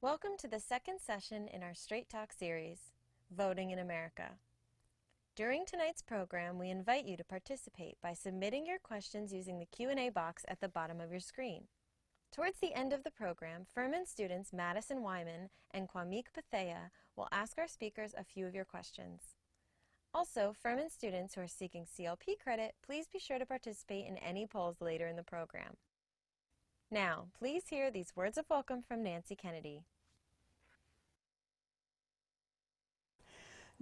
Welcome to the second session in our Straight Talk series, Voting in America. During tonight's program, we invite you to participate by submitting your questions using the Q&A box at the bottom of your screen. Towards the end of the program, Furman students Madison Wyman and Kwamik Bethea will ask our speakers a few of your questions. Also, Furman students who are seeking CLP credit, please be sure to participate in any polls later in the program. Now, please hear these words of welcome from Nancy Kennedy.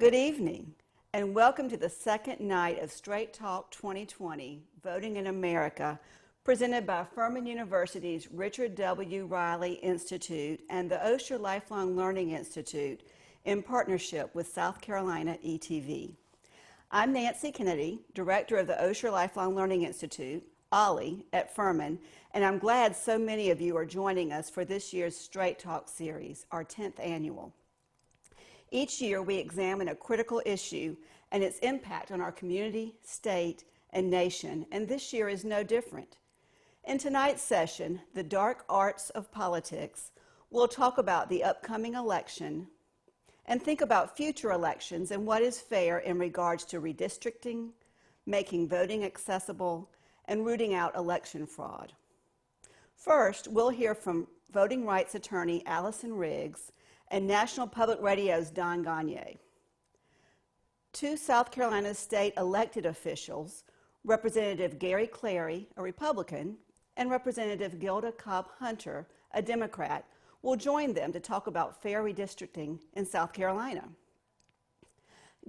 Good evening, and welcome to the second night of Straight Talk 2020, Voting in America, presented by Furman University's Richard W. Riley Institute and the Osher Lifelong Learning Institute in partnership with South Carolina ETV. I'm Nancy Kennedy, Director of the Osher Lifelong Learning Institute, OLLI, at Furman, and I'm glad so many of you are joining us for this year's Straight Talk series, our 10th annual. Each year, we examine a critical issue and its impact on our community, state, and nation, and this year is no different. In tonight's session, The Dark Arts of Politics, we'll talk about the upcoming election and think about future elections and what is fair in regards to redistricting, making voting accessible, and rooting out election fraud. First, we'll hear from voting rights attorney Allison Riggs and National Public Radio's Don Gonyea. Two South Carolina state elected officials, Representative Gary Clary, a Republican, and Representative Gilda Cobb Hunter, a Democrat, will join them to talk about fair redistricting in South Carolina.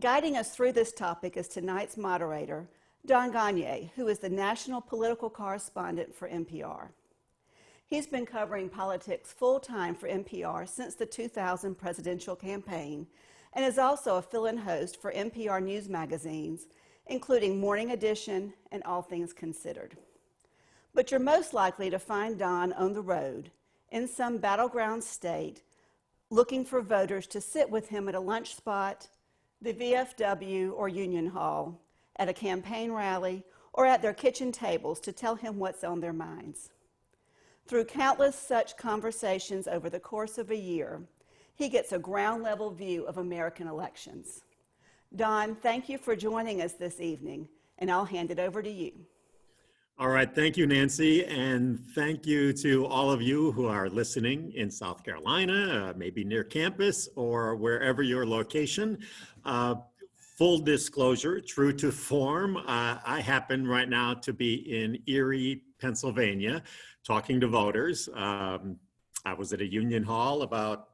Guiding us through this topic is tonight's moderator, Don Gonyea, who is the national political correspondent for NPR. He's been covering politics full-time for NPR since the 2000 presidential campaign and is also a fill-in host for NPR news magazines, including Morning Edition and All Things Considered. But you're most likely to find Don on the road in some battleground state looking for voters to sit with him at a lunch spot, the VFW or Union Hall, at a campaign rally, or at their kitchen tables to tell him what's on their minds. Through countless such conversations over the course of a year, he gets a ground-level view of American elections. Don, thank you for joining us this evening, and I'll hand it over to you. All right, thank you, Nancy, and thank you to all of you who are listening in South Carolina, maybe near campus or wherever your location. Full disclosure, true to form, I happen right now to be in Erie, Pennsylvania, talking to voters. I was at a Union Hall about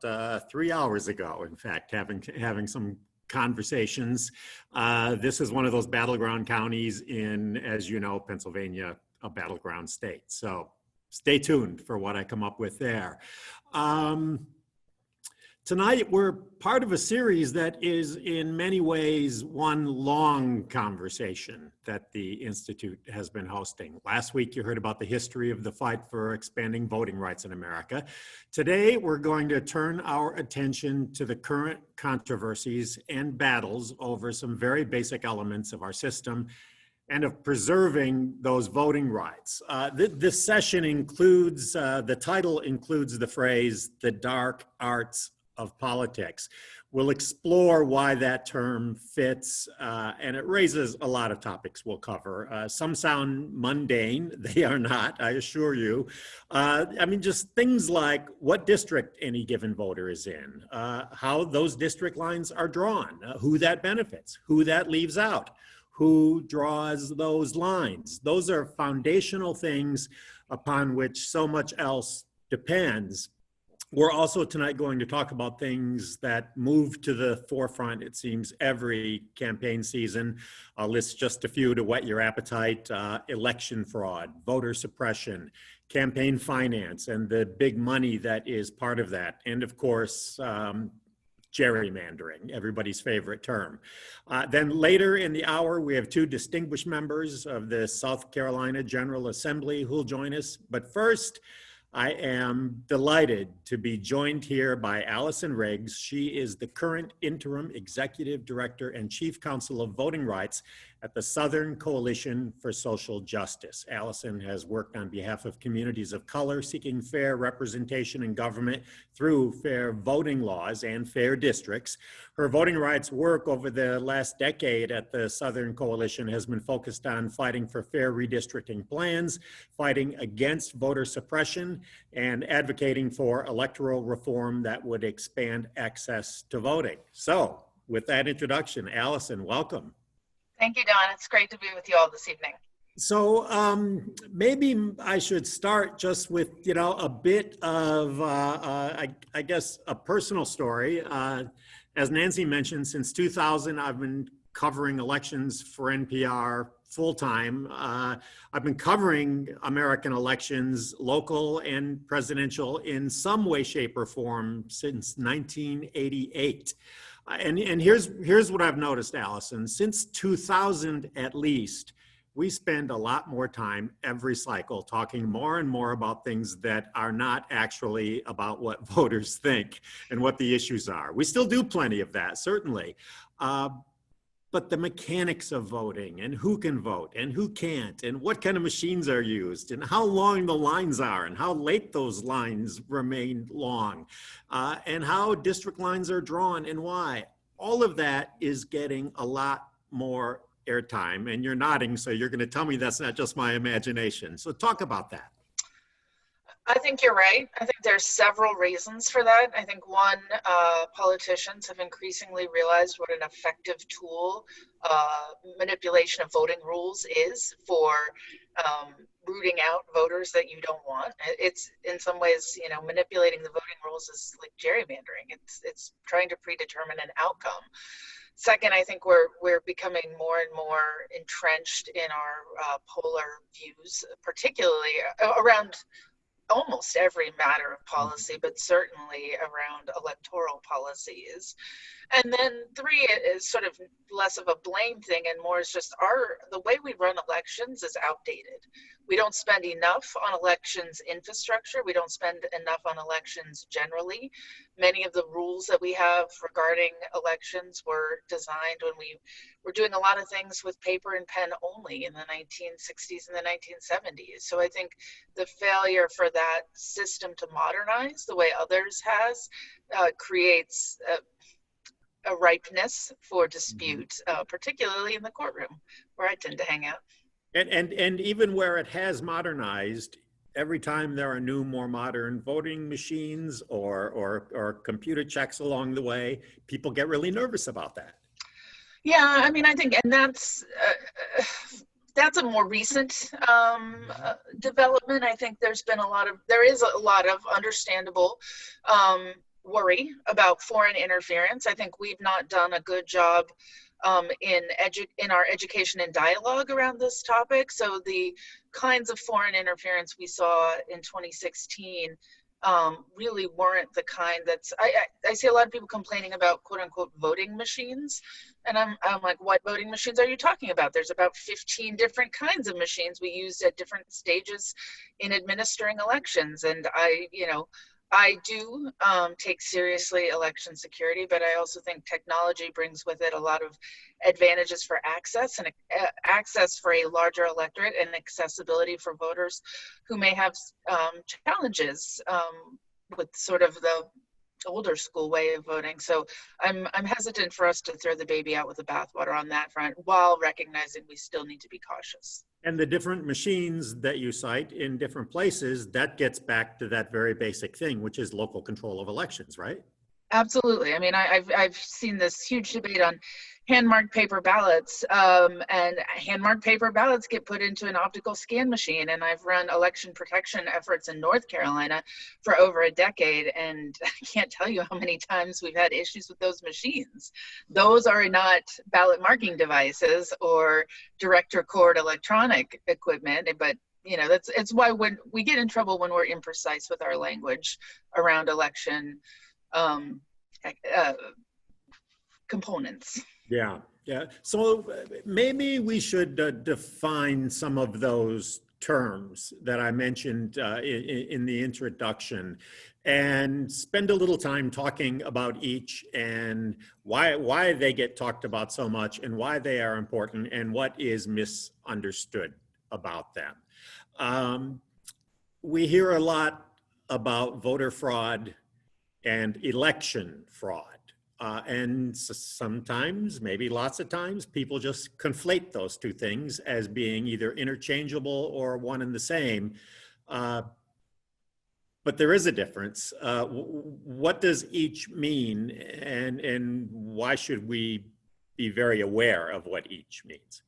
3 hours ago, in fact, having some conversations. This is one of those battleground counties in, as you know, Pennsylvania, a battleground state. So stay tuned for what I come up with there. Tonight, we're part of a series that is in many ways one long conversation that the Institute has been hosting. Last week, you heard about the history of the fight for expanding voting rights in America. Today, we're going to turn our attention to the current controversies and battles over some very basic elements of our system and of preserving those voting rights. This session includes, the title includes the phrase, the dark arts of politics. We'll explore why that term fits, and it raises a lot of topics we'll cover. Some sound mundane. They are not, I assure you. I mean, just things like what district any given voter is in, how those district lines are drawn, who that benefits, who that leaves out, who draws those lines. Those are foundational things upon which so much else depends. We're also tonight going to talk about things that move to the forefront, it seems, every campaign season. I'll list just a few to whet your appetite. Election fraud, voter suppression, campaign finance, and the big money that is part of that. And of course, gerrymandering, everybody's favorite term. Then later in the hour, we have two distinguished members of the South Carolina General Assembly who'll join us. But first, I am delighted to be joined here by Allison Riggs. She is the current interim executive director and chief counsel of voting rights at the Southern Coalition for Social Justice. Allison has worked on behalf of communities of color seeking fair representation in government through fair voting laws and fair districts. Her voting rights work over the last decade at the Southern Coalition has been focused on fighting for fair redistricting plans, fighting against voter suppression, and advocating for electoral reform that would expand access to voting. So, with that introduction, Allison, welcome. Thank you, Don. It's great to be with you all this evening. So maybe I should start just with, a bit of, I guess, a personal story. As Nancy mentioned, since 2000, I've been covering elections for NPR full-time. I've been covering American elections, local and presidential, in some way, shape, or form since 1988. And here's what I've noticed, Allison. Since 2000 at least, we spend a lot more time every cycle talking more and more about things that are not actually about what voters think and what the issues are. We still do plenty of that, certainly. But the mechanics of voting and who can vote and who can't and what kind of machines are used and how long the lines are and how late those lines remain long and how district lines are drawn and why. All of that is getting a lot more airtime, and you're nodding, so you're going to tell me that's not just my imagination. So talk about that. I think you're right. I think there's several reasons for that. I think one, politicians have increasingly realized what an effective tool manipulation of voting rules is for rooting out voters that you don't want. It's in some ways, manipulating the voting rules is like gerrymandering. It's trying to predetermine an outcome. Second, I think we're becoming more and more entrenched in our polar views, particularly around almost every matter of policy, but certainly around electoral policies. And then three is sort of less of a blame thing and more is just the way we run elections is outdated. We don't spend enough on elections infrastructure. We don't spend enough on elections generally. Many of the rules that we have regarding elections were designed when we were doing a lot of things with paper and pen only in the 1960s and the 1970s. So I think the failure for that system to modernize the way others has creates a ripeness for dispute, particularly in the courtroom where I tend to hang out. And even where it has modernized, every time there are new, more modern voting machines or computer checks along the way, people get really nervous about that. Yeah, I mean, I think, and that's a more recent development. I think there is a lot of understandable worry about foreign interference. I think we've not done a good job in our education and dialogue around this topic. So the kinds of foreign interference we saw in 2016 really weren't the kind that's, I see a lot of people complaining about quote unquote voting machines. And I'm like, what voting machines are you talking about? There's about 15 different kinds of machines we use at different stages in administering elections. And I do take seriously election security, but I also think technology brings with it a lot of advantages for access and access for a larger electorate and accessibility for voters who may have challenges with sort of the older school way of voting. So I'm hesitant for us to throw the baby out with the bathwater on that front while recognizing we still need to be cautious. And the different machines that you cite in different places, that gets back to that very basic thing, which is local control of elections, right? Absolutely. I mean, I've seen this huge debate on hand-marked paper ballots, and hand-marked paper ballots get put into an optical scan machine. And I've run election protection efforts in North Carolina for over a decade, and I can't tell you how many times we've had issues with those machines. Those are not ballot marking devices or director cord electronic equipment, but it's why when we get in trouble when we're imprecise with our language around election components. Yeah. So maybe we should define some of those terms that I mentioned in the introduction. and spend a little time talking about each and why they get talked about so much and why they are important and what is misunderstood about them. We hear a lot about voter fraud and election fraud. And sometimes, maybe lots of times, people just conflate those two things as being either interchangeable or one and the same. But there is a difference. What does each mean, and why should we be very aware of what each means?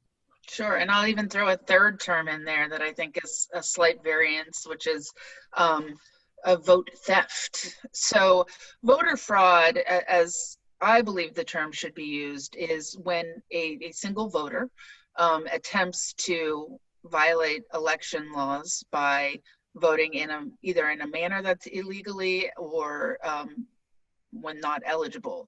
Sure, and I'll even throw a third term in there that I think is a slight variance, which is a vote theft. So voter fraud, as I believe the term should be used, is when a single voter attempts to violate election laws by voting either in a manner that's illegally or when not eligible.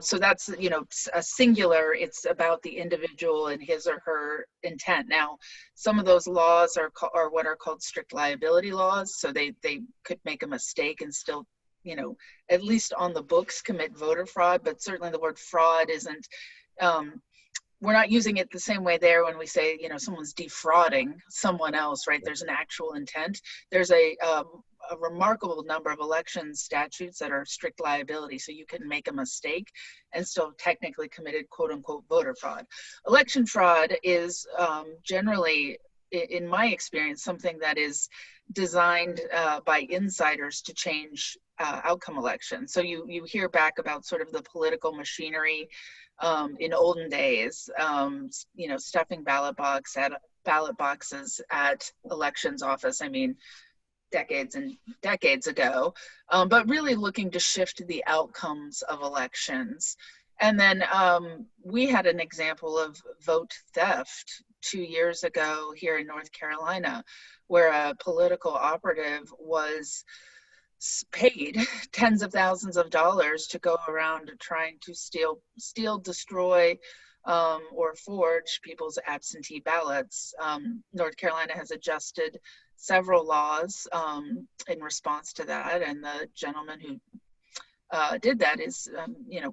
So that's, a singular, it's about the individual and his or her intent. Now, some of those laws are what are called strict liability laws. So they could make a mistake and still, at least on the books commit voter fraud, but certainly the word fraud isn't, we're not using it the same way there when we say, someone's defrauding someone else, right? There's an actual intent. There's a remarkable number of election statutes that are strict liability. So you can make a mistake and still technically committed quote unquote voter fraud. Election fraud is generally, in my experience, something that is designed by insiders to change outcome elections. So you hear back about sort of the political machinery in olden days, stuffing ballot boxes at elections office. I mean, decades and decades ago, but really looking to shift the outcomes of elections. And then we had an example of vote theft 2 years ago here in North Carolina, where a political operative was paid tens of thousands of dollars to go around trying to steal, destroy, or forge people's absentee ballots. North Carolina has adjusted several laws in response to that, and the gentleman who did that is,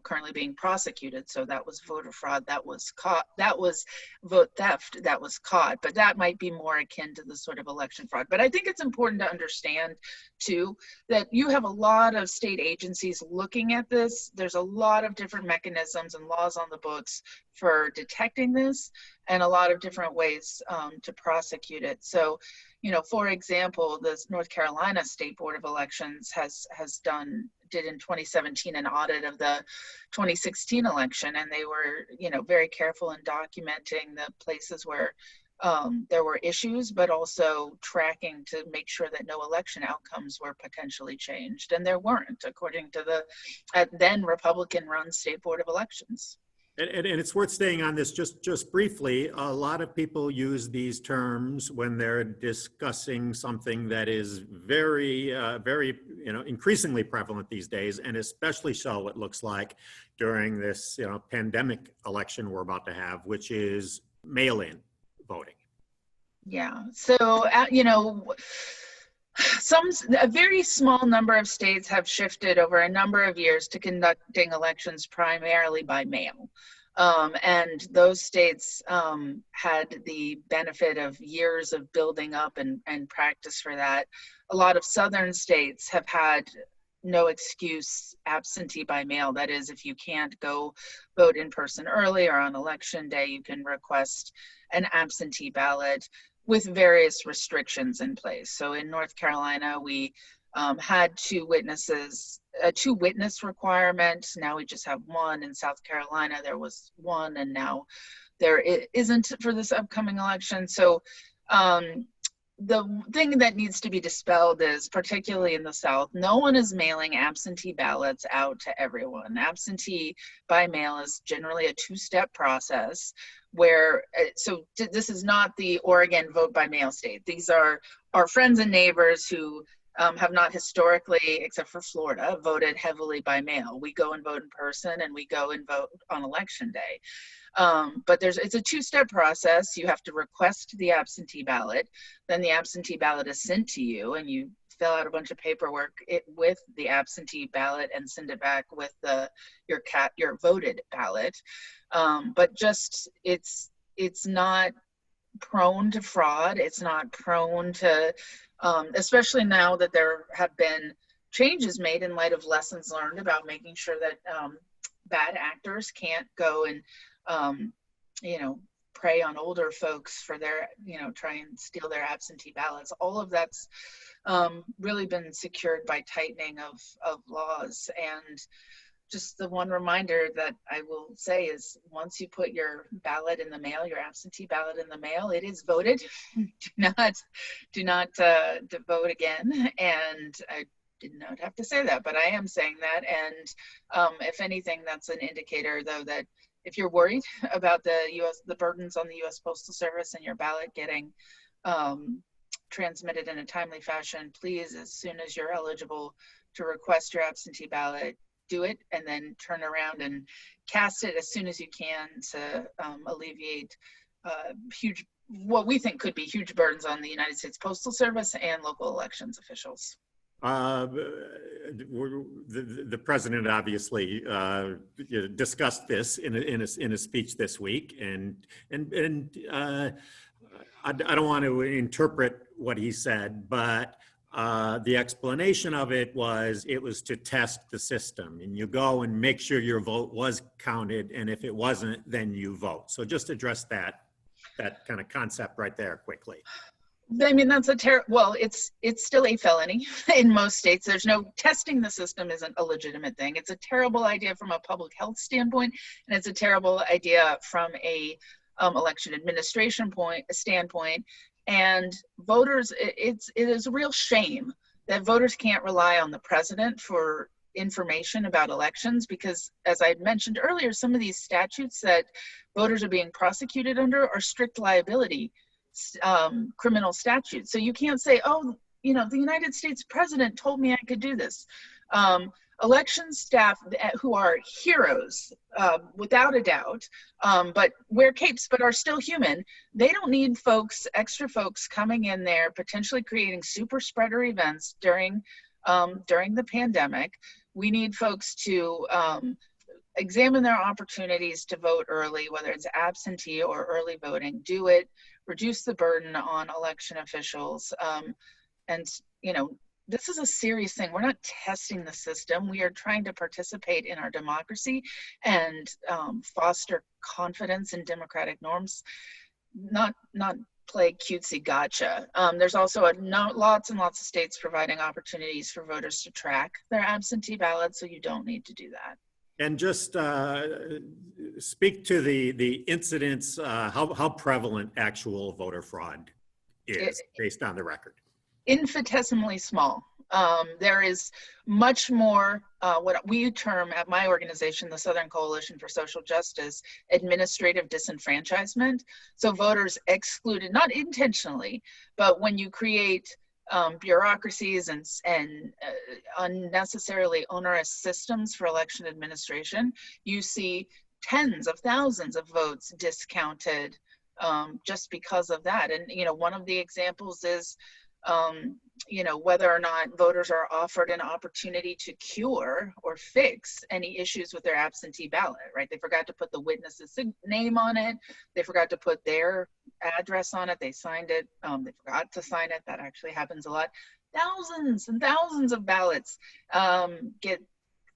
currently being prosecuted. So that was voter fraud that was caught. That was vote theft that was caught. But that might be more akin to the sort of election fraud. But I think it's important to understand, too, that you have a lot of state agencies looking at this. There's a lot of different mechanisms and laws on the books for detecting this, and a lot of different ways to prosecute it. So, for example, the North Carolina State Board of Elections did in 2017 an audit of the 2016 election, and they were, very careful in documenting the places where there were issues, but also tracking to make sure that no election outcomes were potentially changed, and there weren't, according to the then Republican-run State Board of Elections. And it's worth staying on this just briefly. A lot of people use these terms when they're discussing something that is very, increasingly prevalent these days, and especially so, it looks like, during this, pandemic election we're about to have, which is mail-in voting. Yeah. So, a very small number of states have shifted over a number of years to conducting elections primarily by mail. And those states had the benefit of years of building up and practice for that. A lot of southern states have had no excuse absentee by mail. That is, if you can't go vote in person early or on election day, you can request an absentee ballot with various restrictions in place. So in North Carolina, we had two witness requirement. Now we just have one. In South Carolina, there was one, and now there isn't for this upcoming election. So the thing that needs to be dispelled is, particularly in the South, no one is mailing absentee ballots out to everyone. Absentee by mail is generally a two-step process where, so this is not the Oregon vote by mail state. These are our friends and neighbors who have not historically, except for Florida, voted heavily by mail. We go and vote in person, and we go and vote on election day. But it's a two-step process. You have to request the absentee ballot, then the absentee ballot is sent to you, and you fill out a bunch of paperwork with the absentee ballot and send it back with your voted ballot. But just it's not prone to fraud. It's not prone to, especially now that there have been changes made in light of lessons learned about making sure that bad actors can't go and prey on older folks for their, try and steal their absentee ballots. All of that's really been secured by tightening of laws. And just the one reminder that I will say is, once you put your ballot in the mail, your absentee ballot in the mail, it is voted. do not vote again. And I did not have to say that, but I am saying that. And if anything, that's an indicator, though, that if you're worried about the burdens on the U.S. Postal Service and your ballot getting transmitted in a timely fashion, please, as soon as you're eligible to request your absentee ballot, do it, and then turn around and cast it as soon as you can to alleviate what we think could be huge burdens on the United States Postal Service and local elections officials. The president obviously discussed this in a speech this week, and I don't want to interpret what he said, but the explanation of it was to test the system, and you go and make sure your vote was counted, and if it wasn't, then you vote. So just address that kind of concept right there quickly. I mean, that's it's still a felony in most states. There's no testing the system isn't a legitimate thing. It's a terrible idea from a public health standpoint, and it's a terrible idea from a election administration standpoint. And voters, it is a real shame that voters can't rely on the president for information about elections, because, as I mentioned earlier, some of these statutes that voters are being prosecuted under are strict liability criminal statutes. So you can't say, oh, the United States president told me I could do this. Election staff who are heroes, without a doubt, but wear capes but are still human, they don't need extra folks coming in there potentially creating super spreader events during the pandemic. We need folks to examine their opportunities to vote early, whether it's absentee or early voting. Do it, reduce the burden on election officials. And this is a serious thing. We're not testing the system. We are trying to participate in our democracy and foster confidence in democratic norms, not play cutesy gotcha. There's also lots and lots of states providing opportunities for voters to track their absentee ballots, so you don't need to do that. And just speak to the incidents, how prevalent actual voter fraud is based on the record. Infinitesimally small. There is much more what we term at my organization, the Southern Coalition for Social Justice, administrative disenfranchisement. So voters excluded, not intentionally, but when you create bureaucracies and unnecessarily onerous systems for election administration, you see tens of thousands of votes discounted just because of that. And one of the examples is whether or not voters are offered an opportunity to cure or fix any issues with their absentee ballot, right? They forgot to put the witness's name on it. They forgot to put their address on it. They signed it. They forgot to sign it. That actually happens a lot. Thousands and thousands of ballots get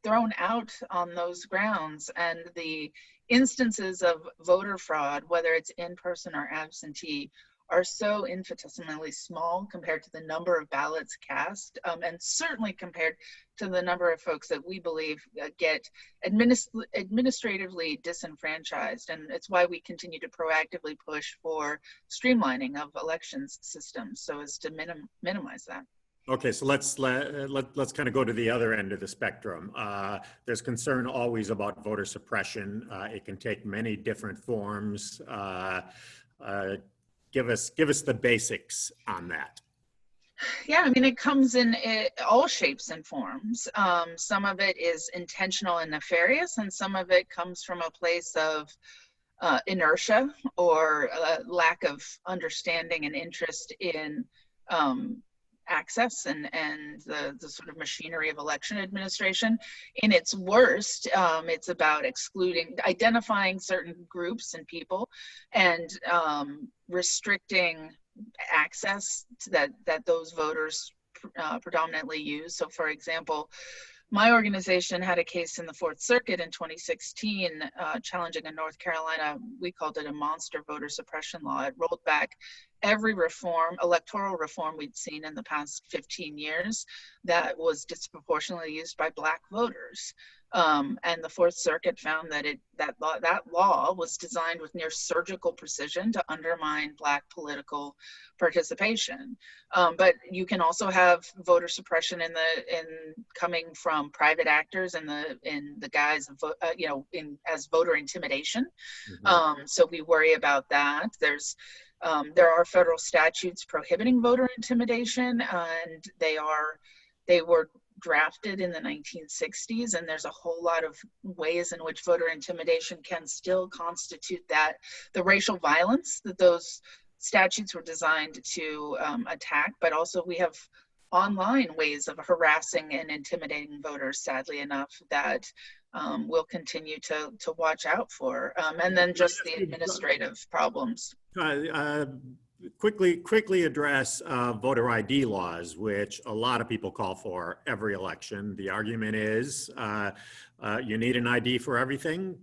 thrown out on those grounds. And the instances of voter fraud, whether it's in person or absentee, are so infinitesimally small compared to the number of ballots cast, and certainly compared to the number of folks that we believe get administratively disenfranchised. And it's why we continue to proactively push for streamlining of elections systems so as to minimize that. Okay, so let's kind of go to the other end of the spectrum. There's concern always about voter suppression. It can take many different forms. Give us the basics on that. Yeah, I mean, it comes in all shapes and forms. Some of it is intentional and nefarious, and some of it comes from a place of inertia or lack of understanding and interest in access and the sort of machinery of election administration. In its worst, it's about identifying certain groups and people and restricting access to that those voters predominantly use. So for example, my organization had a case in the Fourth Circuit in 2016 challenging a North Carolina, we called it a monster voter suppression law. It rolled back every electoral reform we'd seen in the past 15 years that was disproportionately used by Black voters. And the Fourth Circuit found that that law was designed with near surgical precision to undermine Black political participation. But you can also have voter suppression coming from private actors in the guise of as voter intimidation. Mm-hmm. So we worry about that. There are federal statutes prohibiting voter intimidation, and they were drafted in the 1960s, and there's a whole lot of ways in which voter intimidation can still constitute the racial violence that those statutes were designed to attack. But also we have online ways of harassing and intimidating voters, sadly enough, that we'll continue to watch out for. And then just the administrative problems. Quickly address voter ID laws, which a lot of people call for every election. The argument is you need an ID for everything.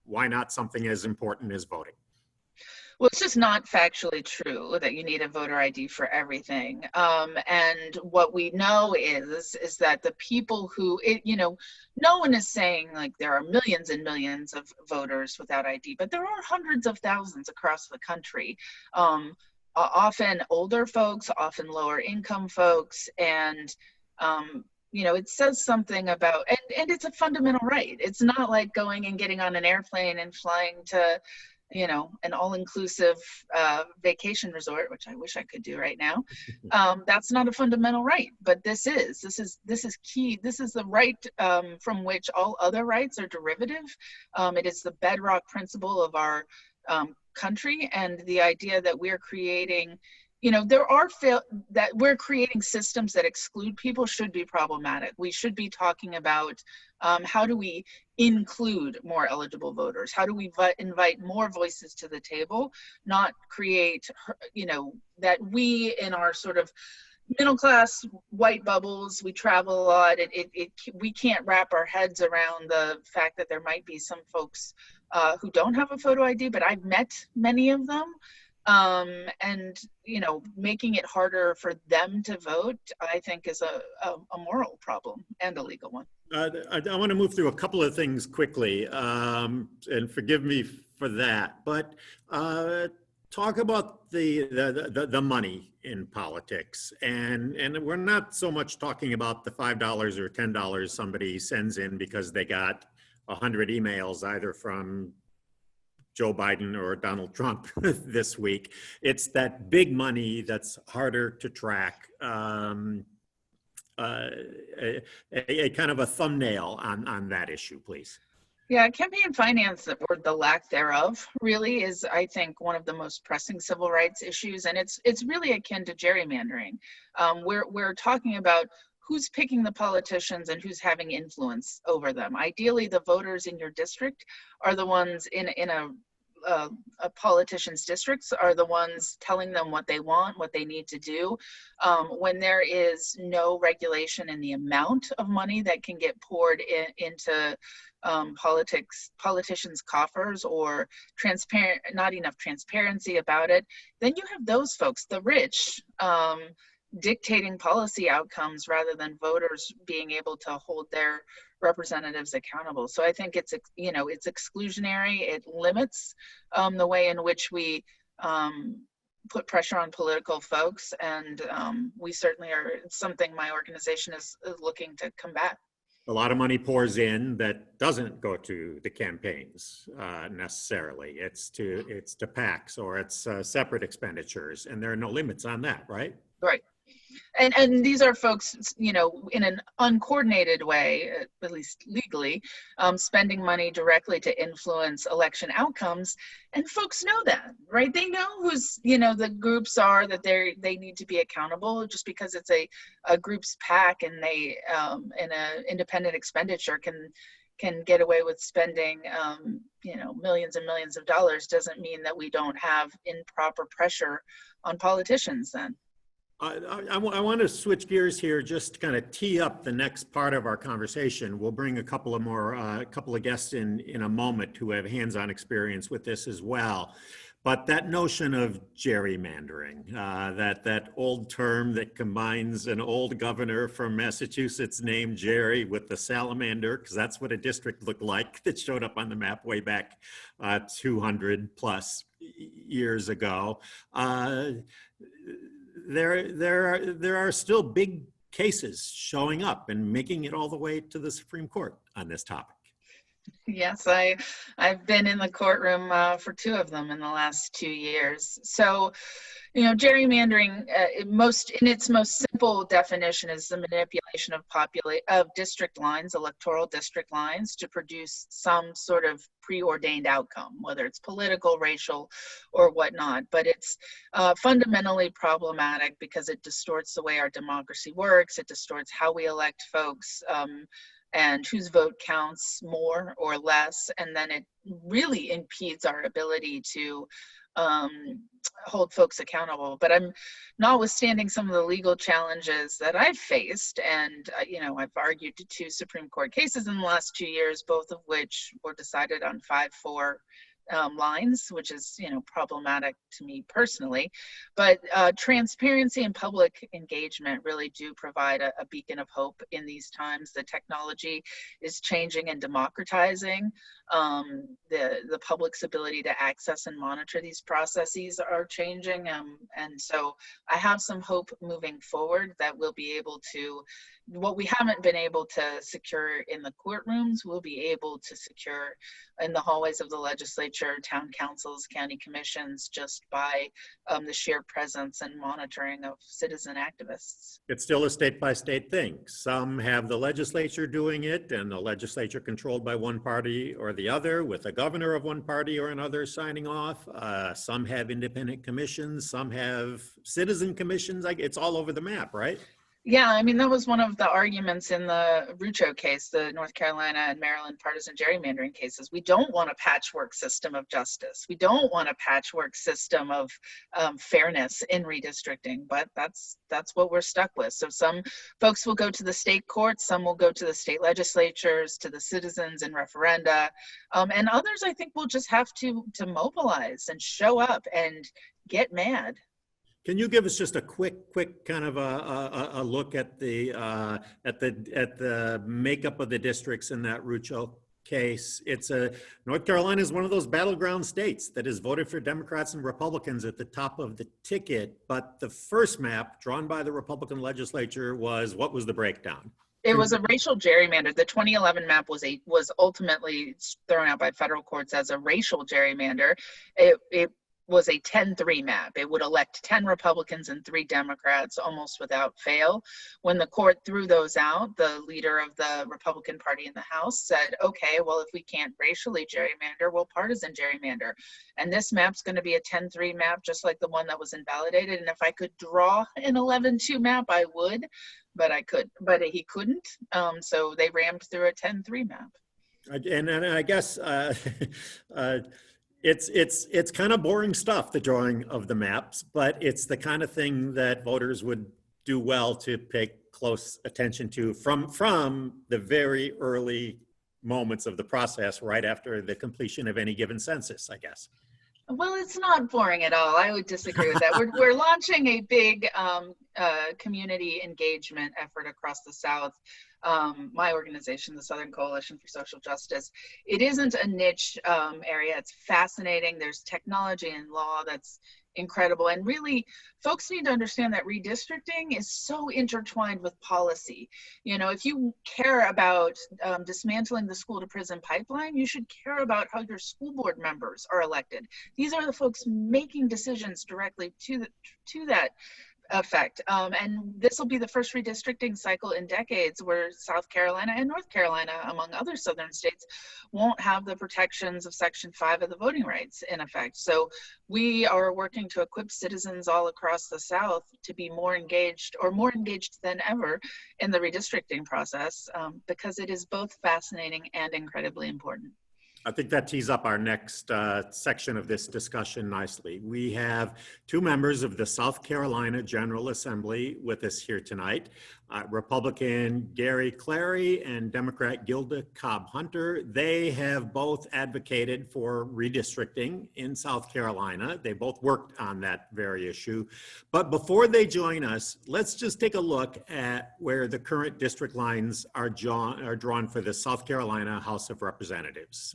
Why not something as important as voting? Well, it's just not factually true that you need a voter ID for everything. And what we know is that the people who, no one is saying like there are millions and millions of voters without ID, but there are hundreds of thousands across the country. Often older folks, often lower income folks, and it says something about, and it's a fundamental right. It's not like going and getting on an airplane and flying to, an all-inclusive vacation resort, which I wish I could do right now. That's not a fundamental right, but this is key. This is the right from which all other rights are derivative. It is the bedrock principle of our country, and the idea that we're creating, that we're creating systems that exclude people should be problematic. We should be talking about how do we include more eligible voters? How do we invite more voices to the table, not create, that we in our sort of middle class white bubbles, we travel a lot, we can't wrap our heads around the fact that there might be some folks who don't have a photo ID, but I've met many of them. And making it harder for them to vote, I think, is a moral problem and a legal one. I want to move through a couple of things quickly, and forgive me for that. But talk about the money in politics, and we're not so much talking about the $5 or $10 somebody sends in because they got 100 emails either from Joe Biden or Donald Trump this week. It's that big money that's harder to track. A kind of a thumbnail on that issue, please. Yeah, campaign finance, or the lack thereof, really is, I think, one of the most pressing civil rights issues, and it's really akin to gerrymandering. We're talking about who's picking the politicians and who's having influence over them. Ideally, the voters in your district are the ones in a politician's districts are the ones telling them what they want, what they need to do. When there is no regulation in the amount of money that can get poured into politicians' coffers, or not enough transparency about it, then you have those folks, the rich, dictating policy outcomes rather than voters being able to hold their representatives accountable. So I think it's exclusionary. It limits the way in which we put pressure on political folks, and we certainly are. It's something my organization is looking to combat. A lot of money pours in that doesn't go to the campaigns necessarily. It's to PACs, or it's separate expenditures, and there are no limits on that, right? Right. And these are folks, you know, in an uncoordinated way, at least legally, spending money directly to influence election outcomes. And folks know that, right? They know who's, you know, the groups are that they need to be accountable. Just because it's a group's PAC and they in a independent expenditure can get away with spending you know, millions and millions of dollars doesn't mean that we don't have improper pressure on politicians then. I want to switch gears here, just to kind of tee up the next part of our conversation. We'll bring a couple of guests in a moment who have hands-on experience with this as well. But that notion of gerrymandering, that old term that combines an old governor from Massachusetts named Jerry with the salamander, because that's what a district looked like that showed up on the map way back 200 plus years ago. There are still big cases showing up and making it all the way to the Supreme Court on this topic. Yes, I've been in the courtroom for two of them in the last 2 years. So, you know, gerrymandering, in its most simple definition, is the manipulation of district lines, electoral district lines, to produce some sort of preordained outcome, whether it's political, racial, or whatnot. But it's fundamentally problematic because it distorts the way our democracy works. It distorts how we elect folks. And whose vote counts more or less, and then it really impedes our ability to hold folks accountable. But I'm, notwithstanding some of the legal challenges that I've faced, and you know, I've argued 2 Supreme Court cases in the last 2 years, both of which were decided on 5-4 lines, which is, you know, problematic to me personally. But transparency and public engagement really do provide a beacon of hope in these times. The technology is changing and democratizing. The public's ability to access and monitor these processes are changing. And so I have some hope moving forward that we'll be able to, what we haven't been able to secure in the courtrooms, we'll be able to secure in the hallways of the legislature, town councils, county commissions, just by the sheer presence and monitoring of citizen activists. It's still a state-by-state thing. Some have the legislature doing it, and the legislature controlled by one party or the other, with a governor of one party or another signing off. Some have independent commissions, some have citizen commissions. It's all over the map, right? Yeah, I mean, that was one of the arguments in the Rucho case, the North Carolina and Maryland partisan gerrymandering cases. We don't want a patchwork system of justice. We don't want a patchwork system of fairness in redistricting, but that's what we're stuck with. So some folks will go to the state courts, some will go to the state legislatures, to the citizens in referenda, and others I think will just have to mobilize and show up and get mad. Can you give us just a quick kind of a look at the makeup of the districts in that Rucho case? North Carolina is one of those battleground states that has voted for Democrats and Republicans at the top of the ticket. But the first map drawn by the Republican legislature what was the breakdown? It was a racial gerrymander. The 2011 map was ultimately thrown out by federal courts as a racial gerrymander. It was a 10-3 map. It would elect 10 Republicans and 3 Democrats almost without fail. When the court threw those out, the leader of the Republican Party in the House said, okay, well, if we can't racially gerrymander, we'll partisan gerrymander. And this map's going to be a 10-3 map, just like the one that was invalidated. And if I could draw an 11-2 map, I would, but he couldn't. So they rammed through a 10-3 map. And I guess it's kind of boring stuff, the drawing of the maps, but it's the kind of thing that voters would do well to pay close attention to from the very early moments of the process, right after the completion of any given census, I guess. Well, it's not boring at all. I would disagree with that. We're launching a big community engagement effort across the South. My organization, the Southern Coalition for Social Justice, it isn't a niche area. It's fascinating. There's technology and law that's incredible. And really, folks need to understand that redistricting is so intertwined with policy. You know, if you care about dismantling the school to prison pipeline, you should care about how your school board members are elected. These are the folks making decisions directly to that effect. And this will be the first redistricting cycle in decades where South Carolina and North Carolina, among other southern states, won't have the protections of Section 5 of the voting rights in effect. So we are working to equip citizens all across the South to be more engaged, or more engaged than ever, in the redistricting process, because it is both fascinating and incredibly important. I think that tees up our next section of this discussion nicely. We have two members of the South Carolina General Assembly with us here tonight, Republican Gary Clary and Democrat Gilda Cobb-Hunter. They have both advocated for redistricting in South Carolina. They both worked on that very issue. But before they join us, let's just take a look at where the current district lines are drawn for the South Carolina House of Representatives.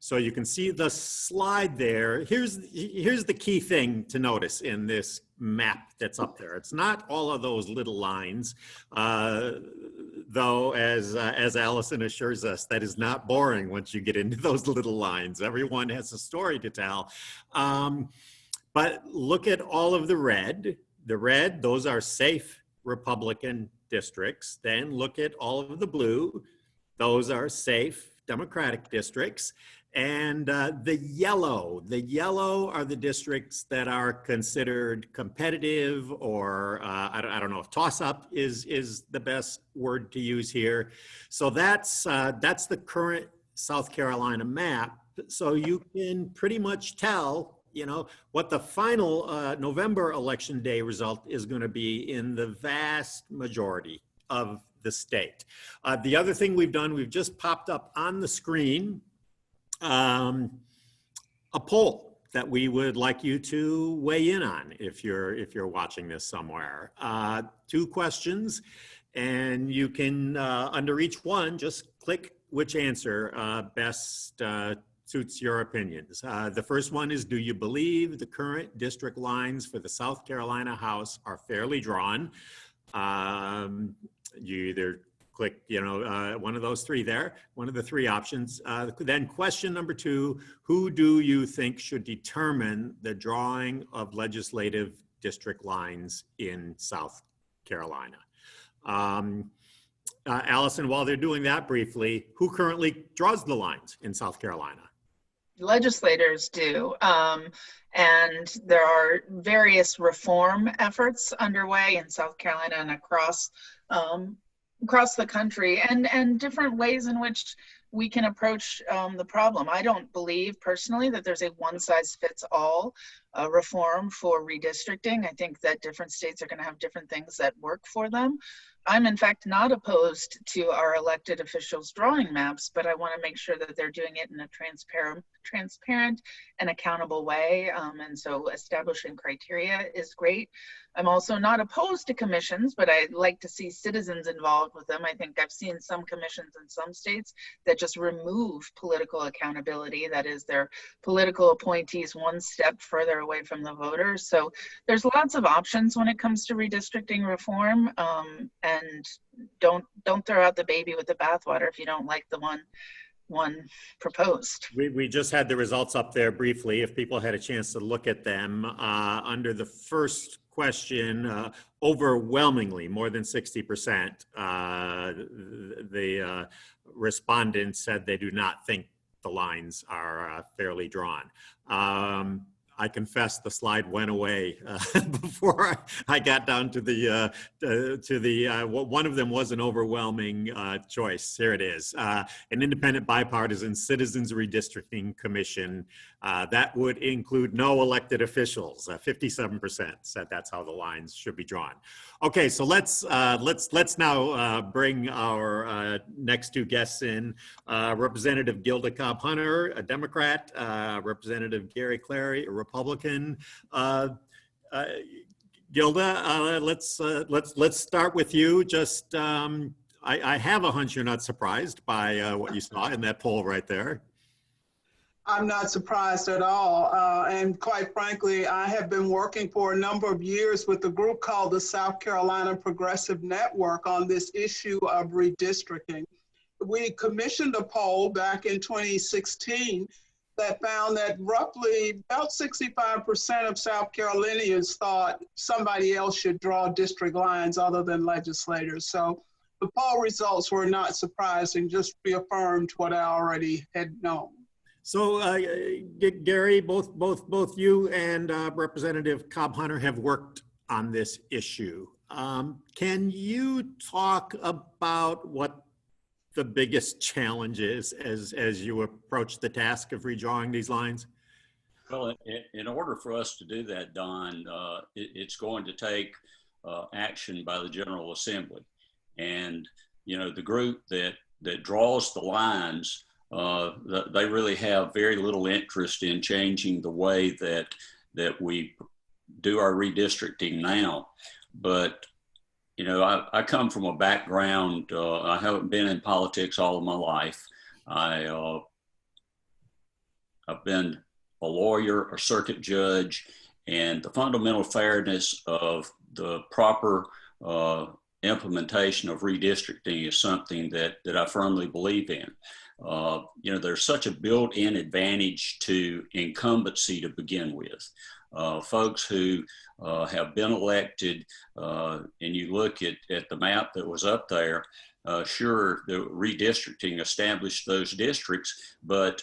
So you can see the slide there. Here's the key thing to notice in this map that's up there. It's not all of those little lines, though, as Allison assures us, that is not boring once you get into those little lines. Everyone has a story to tell. But look at all of the red. The red, those are safe Republican districts. Then look at all of the blue. Those are safe Democratic districts. And the yellow are the districts that are considered competitive, or I don't know if toss-up is the best word to use here. So that's the current South Carolina map. So you can pretty much tell, you know, what the final November election day result is going to be in the vast majority of the state. The other thing we've done, we've just popped up on the screen a poll that we would like you to weigh in on if you're watching this somewhere. 2 questions, and you can under each one just click which answer best suits your opinions. The first one is, do you believe the current district lines for the South Carolina House are fairly drawn? You either click, one of those 3 there, one of the 3 options. Then question number 2, who do you think should determine the drawing of legislative district lines in South Carolina? Allison, while they're doing that briefly, who currently draws the lines in South Carolina? Legislators do. And there are various reform efforts underway in South Carolina and across the country, and different ways in which we can approach the problem. I don't believe personally that there's a one-size-fits-all reform for redistricting. I think that different states are going to have different things that work for them. I'm in fact not opposed to our elected officials drawing maps, but I want to make sure that they're doing it in a transparent and accountable way. And so establishing criteria is great. I'm also not opposed to commissions, but I like to see citizens involved with them. I think I've seen some commissions in some states that just remove political accountability. That is, their political appointees one step further away from the voters. So there's lots of options when it comes to redistricting reform. And don't throw out the baby with the bathwater if you don't like the one proposed. We just had the results up there briefly, if people had a chance to look at them. Under the first question, overwhelmingly, more than 60%, the respondents said they do not think the lines are fairly drawn. I confess the slide went away before I got down to the one of them was an overwhelming choice. Here it is. An independent bipartisan Citizens Redistricting Commission that would include no elected officials. 57% said that's how the lines should be drawn. Okay, so let's now bring our next 2 guests in. Representative Gilda Cobb-Hunter, a Democrat. Representative Gary Clary, a Republican. Gilda, let's start with you. Just I have a hunch you're not surprised by what you saw in that poll right there. I'm not surprised at all. And quite frankly, I have been working for a number of years with a group called the South Carolina Progressive Network on this issue of redistricting. We commissioned a poll back in 2016 that found that roughly about 65% of South Carolinians thought somebody else should draw district lines other than legislators. So the poll results were not surprising, just reaffirmed what I already had known. So, Gary, both you and Representative Cobb Hunter have worked on this issue. Can you talk about what the biggest challenge is as you approach the task of redrawing these lines? Well, in order for us to do that, Don, it's going to take action by the General Assembly. And, you know, the group that draws the lines, they really have very little interest in changing the way that we do our redistricting now. But, you know, I come from a background, I haven't been in politics all of my life. I've been a lawyer, a circuit judge, and the fundamental fairness of the proper implementation of redistricting is something that I firmly believe in. You know, there's such a built-in advantage to incumbency to begin with. Folks who have been elected, and you look at the map that was up there, sure, the redistricting established those districts, but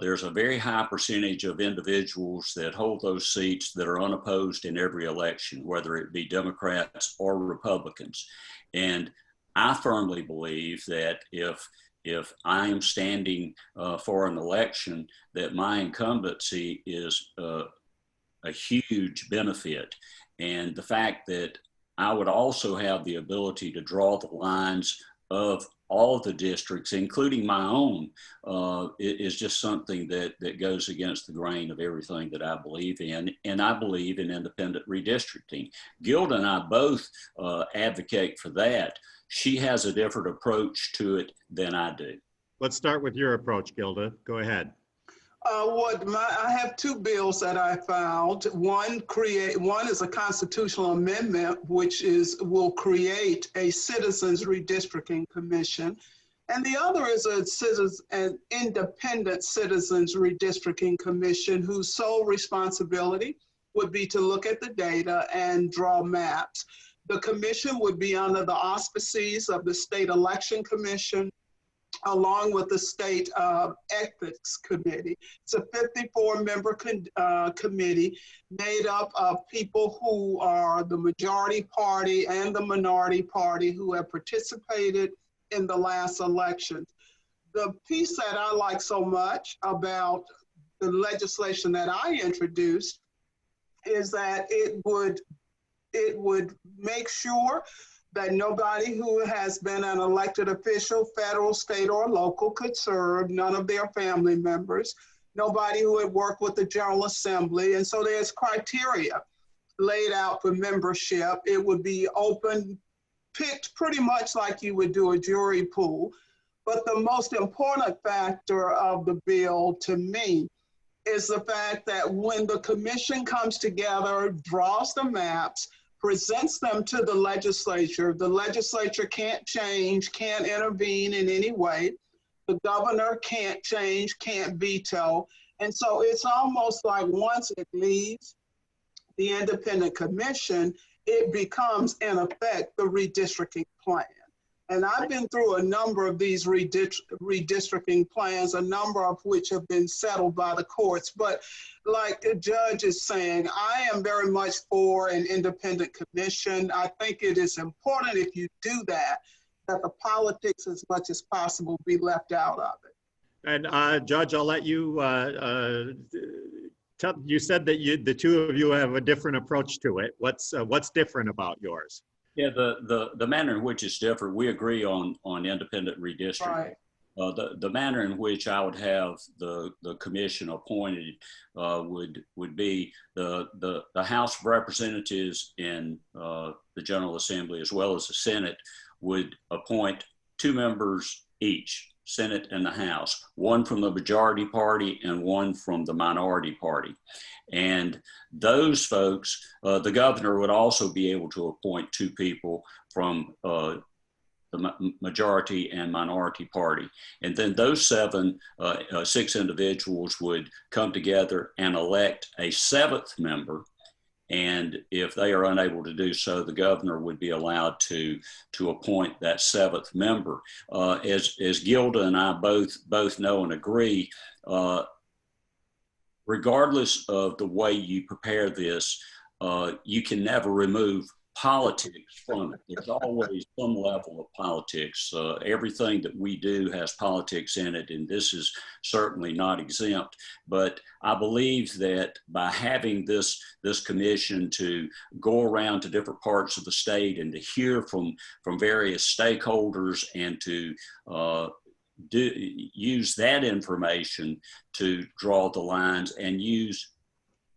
there's a very high percentage of individuals that hold those seats that are unopposed in every election, whether it be Democrats or Republicans. And I firmly believe that if I am standing for an election, that my incumbency is a huge benefit. And the fact that I would also have the ability to draw the lines of all the districts, including my own, is just something that goes against the grain of everything that I believe in. And I believe in independent redistricting. Gilda and I both advocate for that. She has a different approach to it than I do. Let's start with your approach, Gilda. Go ahead. I have two bills that I filed. One is a constitutional amendment, which will create a citizens redistricting commission, and the other is an independent citizens redistricting commission whose sole responsibility would be to look at the data and draw maps. The commission would be under the auspices of the State Election Commission, along with the State Ethics Committee. It's a 54-member committee made up of people who are the majority party and the minority party who have participated in the last election. The piece that I like so much about the legislation that I introduced is that it would make sure that nobody who has been an elected official, federal, state, or local could serve, none of their family members, nobody who had worked with the General Assembly. And so there's criteria laid out for membership. It would be open, picked pretty much like you would do a jury pool. But the most important factor of the bill to me is the fact that when the commission comes together, draws the maps, presents them to the legislature can't change, can't intervene in any way. The governor can't change, can't veto. And so it's almost like once it leaves the independent commission, it becomes, in effect, the redistricting plan. And I've been through a number of these redistricting plans, a number of which have been settled by the courts. But like the judge is saying, I am very much for an independent commission. I think it is important, if you do that the politics as much as possible be left out of it. And Judge, I'll let you, you said that the two of you have a different approach to it. What's different about yours? Yeah, the manner in which it's different, we agree on independent redistricting. Right. The manner in which I would have the commission appointed would be the House of Representatives and the General Assembly, as well as the Senate, would appoint 2 members each, Senate and the House, one from the majority party and one from the minority party. And those folks, the governor would also be able to appoint 2 people from the majority and minority party. And then those six individuals would come together and elect a seventh member. And if they are unable to do so, the governor would be allowed to appoint that seventh member. As Gilda and I both know and agree, regardless of the way you prepare this, you can never remove politics from it. There's always some level of politics. Everything that we do has politics in it, and this is certainly not exempt. But I believe that by having this commission to go around to different parts of the state and to hear from various stakeholders and to use that information to draw the lines and use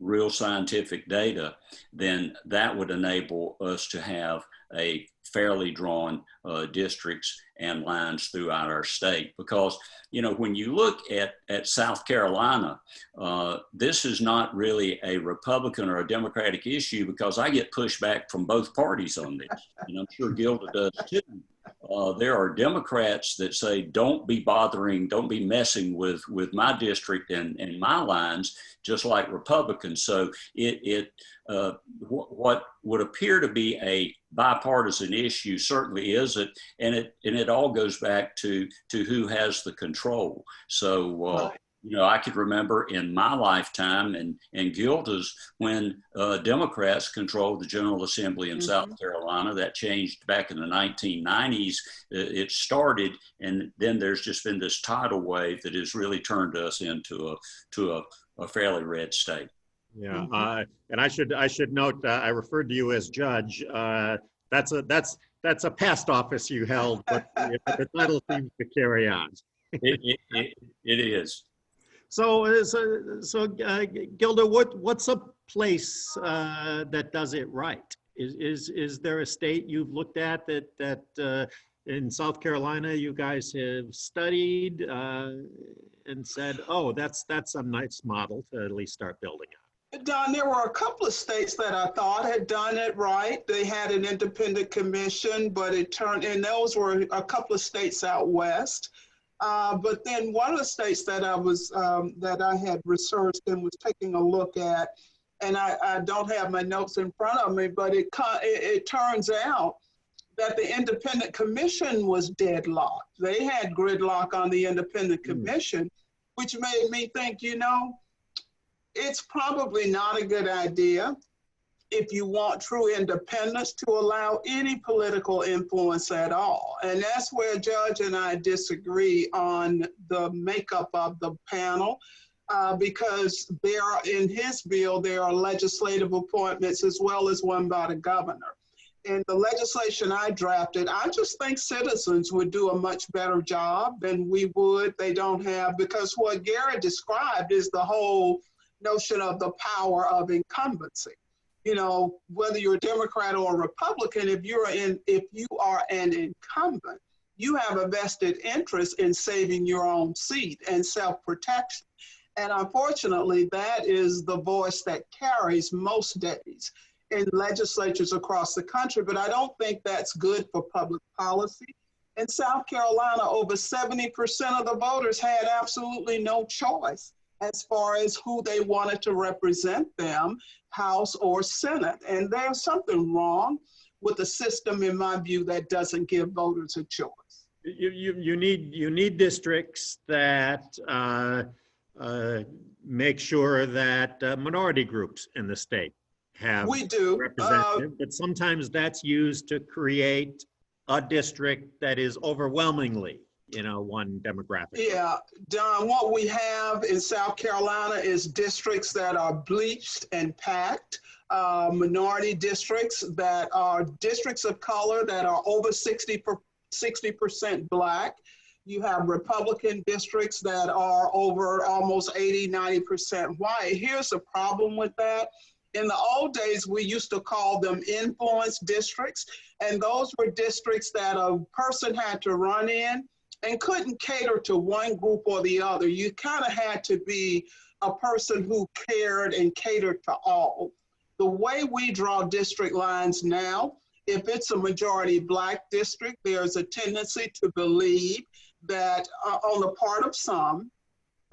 real scientific data, then that would enable us to have a fairly drawn districts and lines throughout our state. Because, you know, when you look at South Carolina, this is not really a Republican or a Democratic issue, because I get pushback from both parties on this, and I'm sure Gilda does too. There are Democrats that say, don't be messing with my district and my lines, just like Republicans. So what would appear to be a bipartisan issue certainly isn't, and it all goes back to who has the control. So you know, I could remember in my lifetime and Gilda's when Democrats controlled the General Assembly in South Carolina. That changed back in the 1990s. It started, and then there's just been this tidal wave that has really turned us into a fairly red state. Yeah, and I should note, I referred to you as judge. That's a past office you held, but the title seems to carry on. It is. So Gilda, what's a place that does it right? Is there a state you've looked at that in South Carolina you guys have studied and said, oh, that's a nice model to at least start building on? Don, there were a couple of states that I thought had done it right. They had an independent commission, but and those were a couple of states out west. But then one of the states that I had researched and was taking a look at, and I don't have my notes in front of me, but it turns out that the independent commission was deadlocked. They had gridlock on the independent commission, which made me think, you know, it's probably not a good idea if you want true independence to allow any political influence at all. And that's where Judge and I disagree on the makeup of the panel, because in his bill, there are legislative appointments as well as one by the governor. In the legislation I drafted, I just think citizens would do a much better job than we would. They don't have, because what Gary described is the whole notion of the power of incumbency. You know, whether you're a Democrat or a Republican, if you are an incumbent, you have a vested interest in saving your own seat and self-protection. And unfortunately, that is the voice that carries most days in legislatures across the country. But I don't think that's good for public policy. In South Carolina, over 70% of the voters had absolutely no choice as far as who they wanted to represent them, House or Senate. And there's something wrong with the system, in my view, that doesn't give voters a choice. You need districts that make sure that minority groups in the state have representative, but sometimes that's used to create a district that is overwhelmingly, you know, one demographic. Yeah, Don, what we have in South Carolina is districts that are bleached and packed, minority districts that are districts of color that are over 60% Black. You have Republican districts that are over almost 80–90% white. Here's the problem with that. In the old days, we used to call them influence districts, and those were districts that a person had to run in and couldn't cater to one group or the other. You kind of had to be a person who cared and catered to all. The way we draw district lines now If it's a majority Black district, there's a tendency to believe that on the part of some,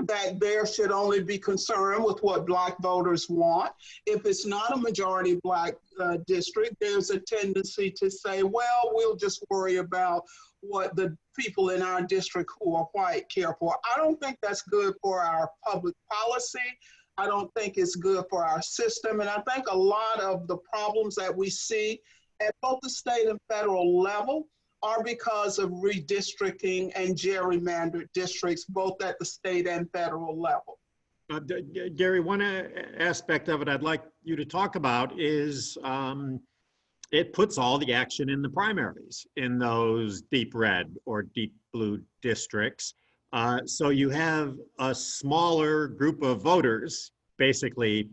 that there should only be concern with what Black voters want. If it's not a majority Black district, there's a tendency to say, well, we'll just worry about what the people in our district who are white care for. I don't think that's good for our public policy. I don't think it's good for our system. And I think a lot of the problems that we see at both the state and federal level are because of redistricting and gerrymandered districts, both at the state and federal level. Gary, one aspect of it I'd like you to talk about is it puts all the action in the primaries in those deep red or deep blue districts. So you have a smaller group of voters basically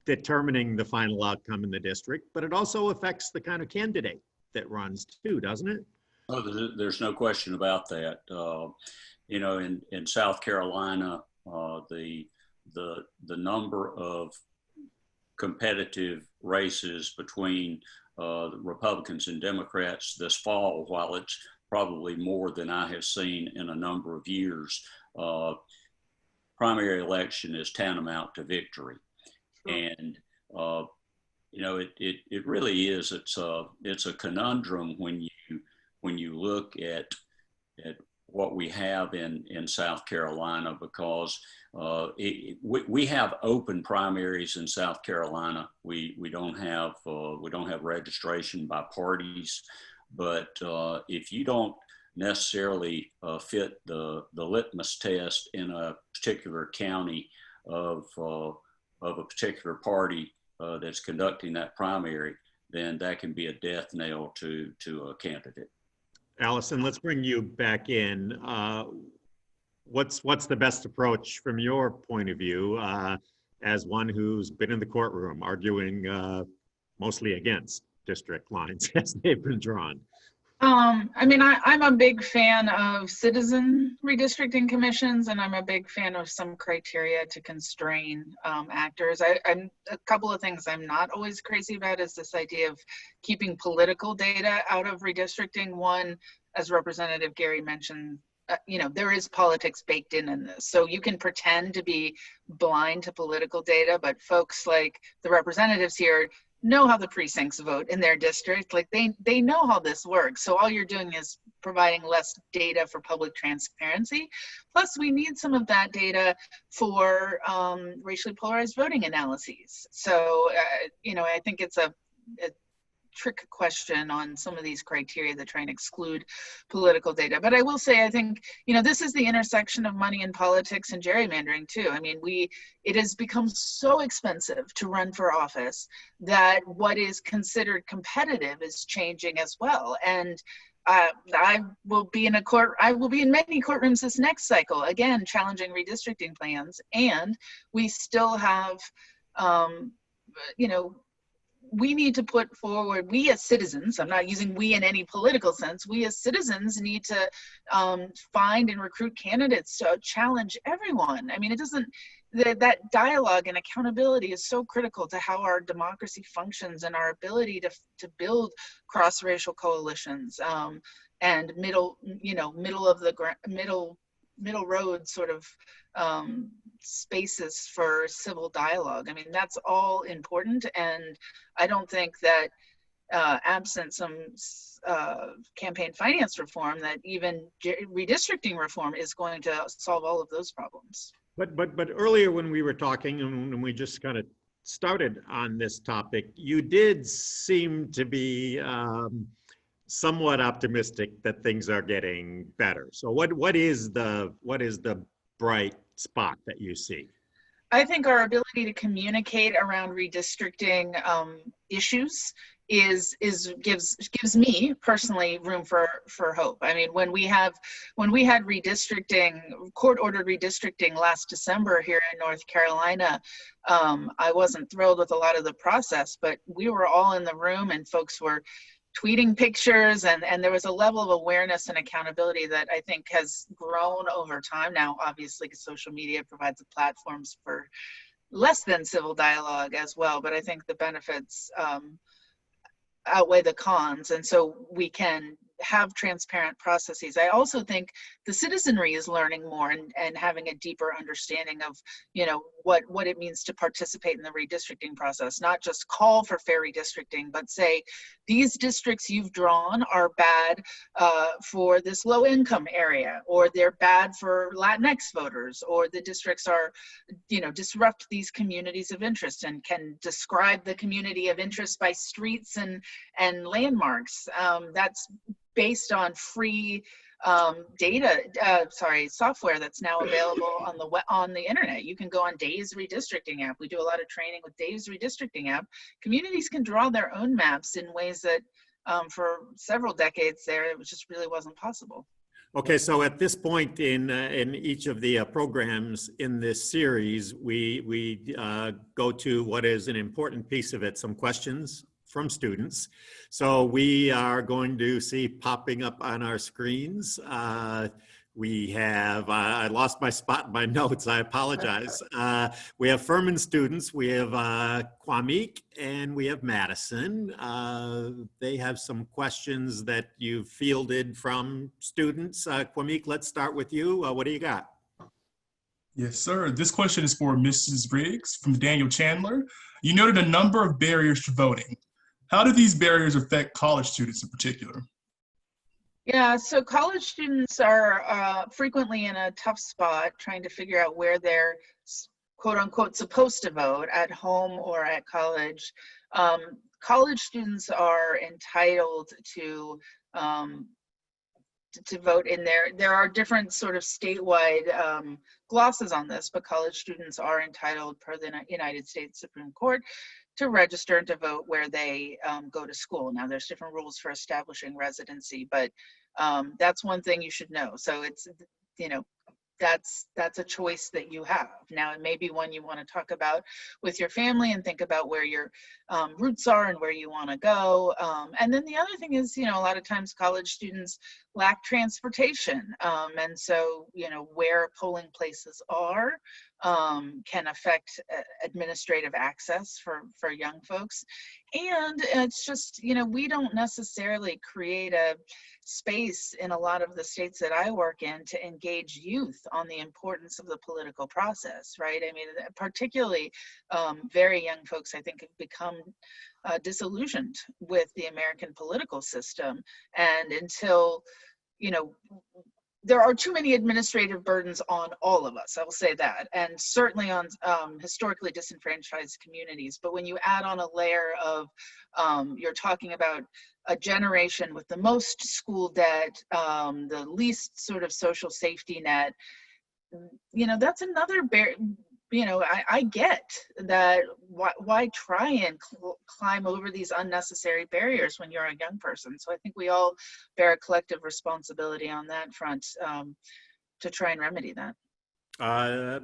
determining the final outcome in the district, but it also affects the kind of candidate that runs too, doesn't it? Oh, there's no question about that. You know, in South Carolina, the number of competitive races between the Republicans and Democrats this fall, while it's probably more than I have seen in a number of years, primary election is tantamount to victory. And you know, it really is. It's a conundrum when you look at what we have in South Carolina, because we have open primaries in South Carolina. We don't have registration by parties, but if you don't necessarily fit the litmus test in a particular county of a particular party that's conducting that primary, then that can be a death knell to a candidate. Allison, let's bring you back in. What's the best approach from your point of view as one who's been in the courtroom arguing mostly against district lines as they've been drawn? I mean, I'm a big fan of citizen redistricting commissions, and I'm a big fan of some criteria to constrain actors. I'm a couple of things I'm not always crazy about is this idea of keeping political data out of redistricting. One, as Representative Gary mentioned, you know, there is politics baked in this. So you can pretend to be blind to political data, but folks like the representatives here know how the precincts vote in their district. Like they know how this works. So all you're doing is providing less data for public transparency. Plus we need some of that data for racially polarized voting analyses. So, you know, I think it's a trick question on some of these criteria that try and exclude political data. But I will say, I think, you know, this is the intersection of money and politics and gerrymandering too. I mean, it has become so expensive to run for office that what is considered competitive is changing as well. And I will be in many courtrooms this next cycle, again, challenging redistricting plans. And we still have, you know, we need to put forward, we as citizens, I'm not using we in any political sense, we as citizens need to find and recruit candidates to challenge everyone. I mean, it doesn't, that dialogue and accountability is so critical to how our democracy functions and our ability to build cross-racial coalitions and middle road sort of spaces for civil dialogue. I mean, that's all important, and I don't think that absent some campaign finance reform, that even redistricting reform is going to solve all of those problems. But earlier when we were talking and we just kind of started on this topic, you did seem to be somewhat optimistic that things are getting better. So what is the bright spot that you see? I think our ability to communicate around redistricting issues gives me personally room for hope. I mean, when we had redistricting, court-ordered redistricting last December here in North Carolina, I wasn't thrilled with a lot of the process, but we were all in the room and folks were tweeting pictures, and there was a level of awareness and accountability that I think has grown over time. Now, obviously, social media provides platforms for less than civil dialogue as well, but I think the benefits outweigh the cons, and so we can have transparent processes. I also think the citizenry is learning more and having a deeper understanding of, what it means to participate in the redistricting process, not just call for fair redistricting, but say, these districts you've drawn are bad for this low income area, or they're bad for Latinx voters, or the districts are, disrupt these communities of interest, and can describe the community of interest by streets and landmarks. That's based on free software that's now available on the internet. You can go on Dave's redistricting app. We do a lot of training with Dave's redistricting app. Communities can draw their own maps in ways that for several decades there, it just really wasn't possible. Okay, so at this point in each of the programs in this series, we go to what is an important piece of it, some questions from students. So we are going to see popping up on our screens. We have, I lost my spot in my notes, I apologize. We have Furman students, we have Kwamik, and we have Madison. They have some questions that you've fielded from students. Kwamik, let's start with you. What do you got? Yes, sir. This question is for Mrs. Briggs from Daniel Chandler. You noted a number of barriers to voting. How do these barriers affect college students in particular? Yeah, so college students are frequently in a tough spot trying to figure out where they're quote unquote supposed to vote, at home or at college. College students are entitled to vote in there are different sort of statewide glosses on this, but college students are entitled per the United States Supreme Court to register and to vote where they go to school. Now there's different rules for establishing residency, but that's one thing you should know. So it's, that's a choice that you have. Now it may be one you want to talk about with your family and think about where your roots are and where you want to go. And then the other thing is, a lot of times college students lack transportation. And so, where polling places are can affect administrative access for young folks. And it's just, we don't necessarily create a space in a lot of the states that I work in to engage youth on the importance of the political process, right? I mean, particularly very young folks, I think, have become disillusioned with the American political system. And until, there are too many administrative burdens on all of us, I will say that, and certainly on historically disenfranchised communities. But when you add on a layer of, you're talking about a generation with the most school debt, the least sort of social safety net, that's another I get that. Why try and climb over these unnecessary barriers when you're a young person? So I think we all bear a collective responsibility on that front to try and remedy that.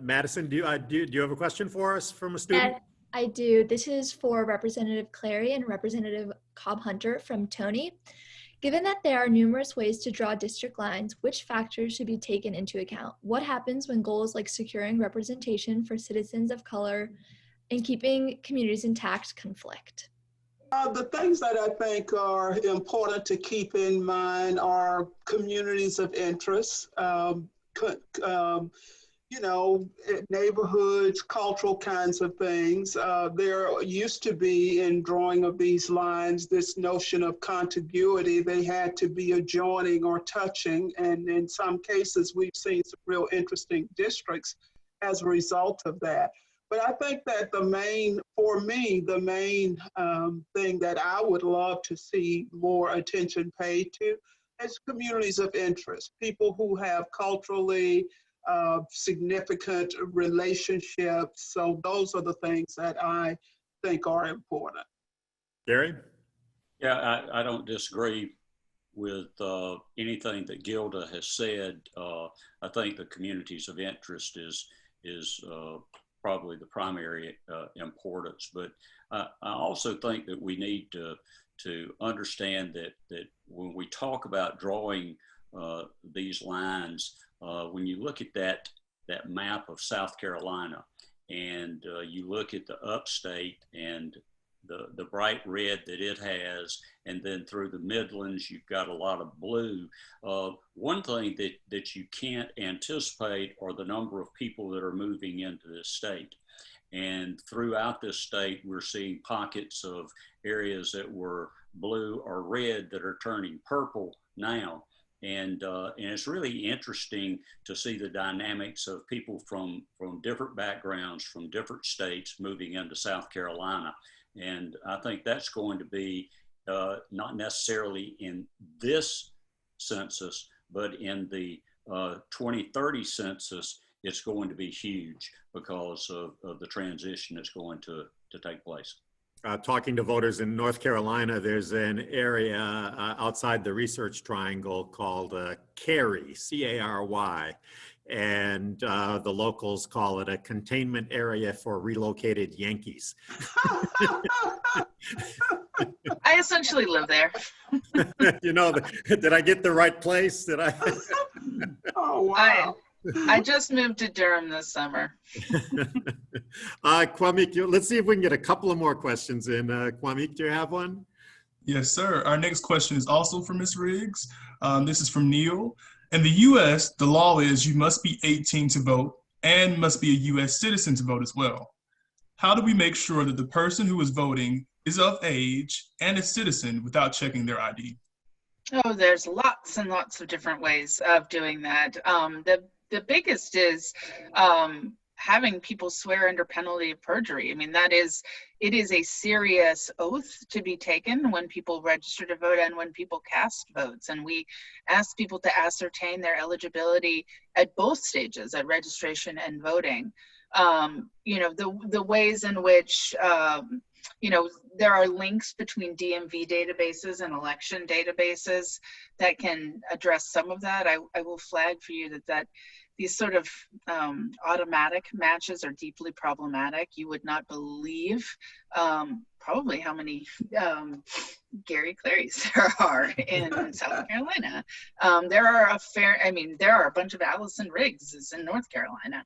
Madison, do you have a question for us from a student? I do. This is for Representative Clary and Representative Cobb Hunter from Tony. Given that there are numerous ways to draw district lines, which factors should be taken into account? What happens when goals like securing representation for citizens of color and keeping communities intact conflict? The things that I think are important to keep in mind are communities of interest, neighborhoods, cultural kinds of things. There used to be, in drawing of these lines, this notion of contiguity. They had to be adjoining or touching, and in some cases we've seen some real interesting districts as a result of that. But I think that the main thing that I would love to see more attention paid to is communities of interest, people who have culturally significant relationships. So those are the things that I think are important. Gary? Yeah, I don't disagree with anything that Gilda has said. I think the communities of interest is probably the primary importance. But I also think that we need to understand that when we talk about drawing these lines, when you look at that map of South Carolina and you look at the upstate and the bright red that it has, and then through the Midlands, you've got a lot of blue. One thing that you can't anticipate are the number of people that are moving into this state. And throughout this state, we're seeing pockets of areas that were blue or red that are turning purple now. And it's really interesting to see the dynamics of people from different backgrounds, from different states moving into South Carolina. And I think that's going to be not necessarily in this census, but in the 2030 census, it's going to be huge because of the transition that's going to take place. Talking to voters in North Carolina, there's an area outside the Research Triangle called Cary, C-A-R-Y, and the locals call it a containment area for relocated Yankees. I essentially live there. You know, did I get the right place? Did I? Oh, wow. I just moved to Durham this summer. Kwame, let's see if we can get a couple of more questions in. Kwame, do you have one? Yes, sir. Our next question is also from Ms. Riggs. This is from Neil. In the U.S., the law is you must be 18 to vote and must be a U.S. citizen to vote as well. How do we make sure that the person who is voting is of age and a citizen without checking their ID? Oh, there's lots and lots of different ways of doing that. The biggest is having people swear under penalty of perjury. I mean, it is a serious oath to be taken when people register to vote and when people cast votes. And we ask people to ascertain their eligibility at both stages, at registration and voting. You know, the ways in which, you know, there are links between DMV databases and election databases that can address some of that. I will flag for you that these sort of automatic matches are deeply problematic. You would not believe probably how many Gary Clarys there are in South Carolina. There are a bunch of Allison Riggses in North Carolina.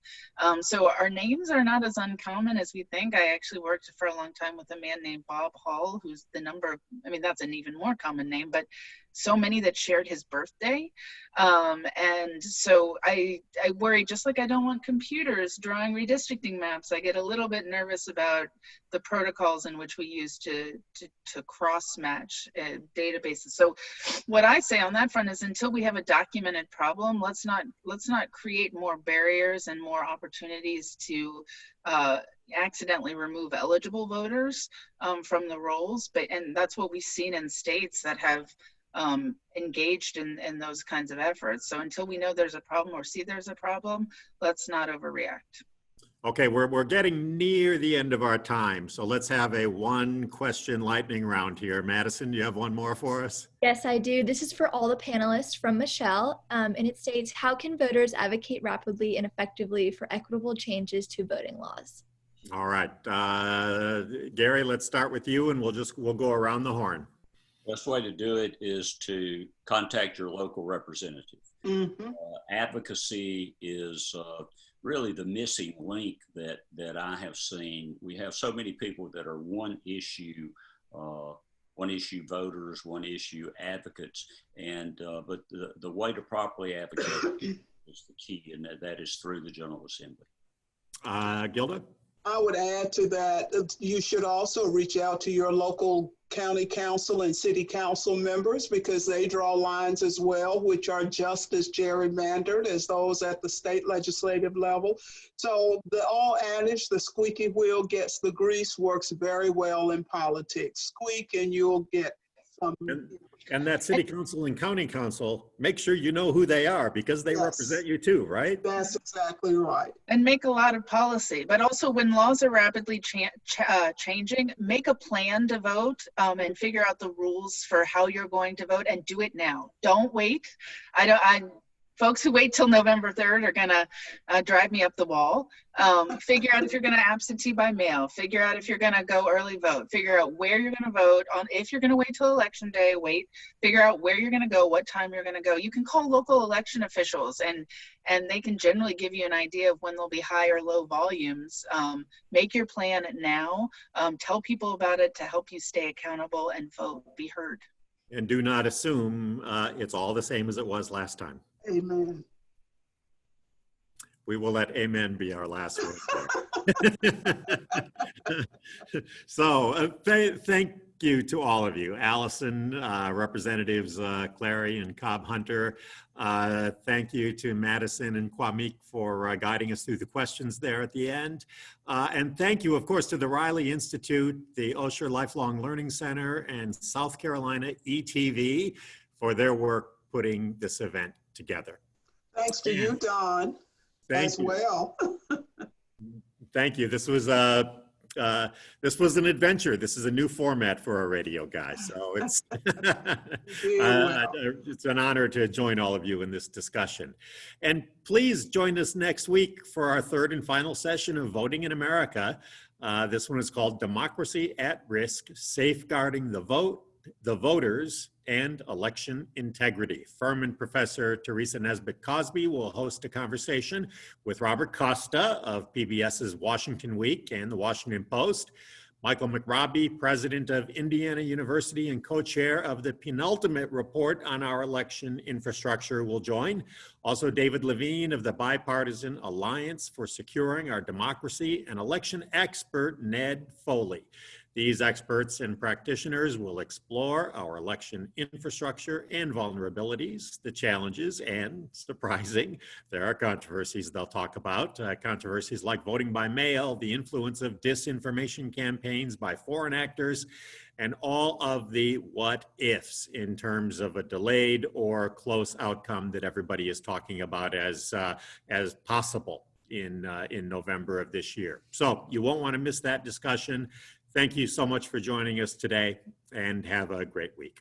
So our names are not as uncommon as we think. I actually worked for a long time with a man named Bob Hall, who's that's an even more common name, but so many that shared his birthday. And so I worry, just like I don't want computers drawing redistricting maps, I get a little bit nervous about the protocols in which we use to cross-match databases. So what I say on that front is, until we have a documented problem, let's not create more barriers and more opportunities to accidentally remove eligible voters from the rolls. And that's what we've seen in states that have engaged in those kinds of efforts. So until we know there's a problem or see there's a problem, let's not overreact. Okay, we're getting near the end of our time, so let's have a one question lightning round here. Madison, do you have one more for us? Yes, I do. This is for all the panelists from Michelle, and it states, how can voters advocate rapidly and effectively for equitable changes to voting laws? All right, Gary, let's start with you, and we'll go around the horn. Best way to do it is to contact your local representative. Mm-hmm. Advocacy is really the missing link that I have seen. We have so many people that are one issue voters, one issue advocates, and but the way to properly advocate is the key, and that is through the General Assembly. Gilda? I would add to that, you should also reach out to your local county council and city council members, because they draw lines as well, which are just as gerrymandered as those at the state legislative level. So the old adage, the squeaky wheel gets the grease, works very well in politics. Squeak and you'll get some. And that city council and county council, make sure you know who they are, because they represent you too, right? That's exactly right. And make a lot of policy, but also when laws are rapidly changing, make a plan to vote and figure out the rules for how you're going to vote, and do it now. Don't wait. folks who wait till November 3rd are going to drive me up the wall. Figure out if you're going to absentee by mail. Figure out if you're going to go early vote. Figure out where you're going to vote. If you're going to wait till election day, wait. Figure out where you're going to go, what time you're going to go. You can call local election officials, and they can generally give you an idea of when there'll be high or low volumes. Make your plan now. Tell people about it to help you stay accountable and vote, be heard. And do not assume it's all the same as it was last time. Amen. We will let amen be our last word. So thank you to all of you. Allison, Representatives Clary and Cobb Hunter. Thank you to Madison and Kwame for guiding us through the questions there at the end. And thank you, of course, to the Riley Institute, the Osher Lifelong Learning Center, and South Carolina ETV for their work putting this event together. Thanks to you, Don, as well. Thank you. This was an adventure. This is a new format for our radio, guys. So it's it's an honor to join all of you in this discussion. And please join us next week for our third and final session of Voting in America. This one is called Democracy at Risk: Safeguarding the Vote, the Voters, and Election Integrity. Furman professor Teresa Nesbitt Cosby will host a conversation with Robert Costa of PBS's Washington Week and the Washington Post. Michael McRobbie, president of Indiana University and co-chair of the penultimate report on our election infrastructure, will join. Also, David Levine of the Bipartisan Alliance for Securing Our Democracy, and election expert Ned Foley. These experts and practitioners will explore our election infrastructure and vulnerabilities, the challenges, and surprising, there are controversies they'll talk about. Controversies like voting by mail, the influence of disinformation campaigns by foreign actors, and all of the what ifs in terms of a delayed or close outcome that everybody is talking about as possible in November of this year. So you won't want to miss that discussion. Thank you so much for joining us today, and have a great week.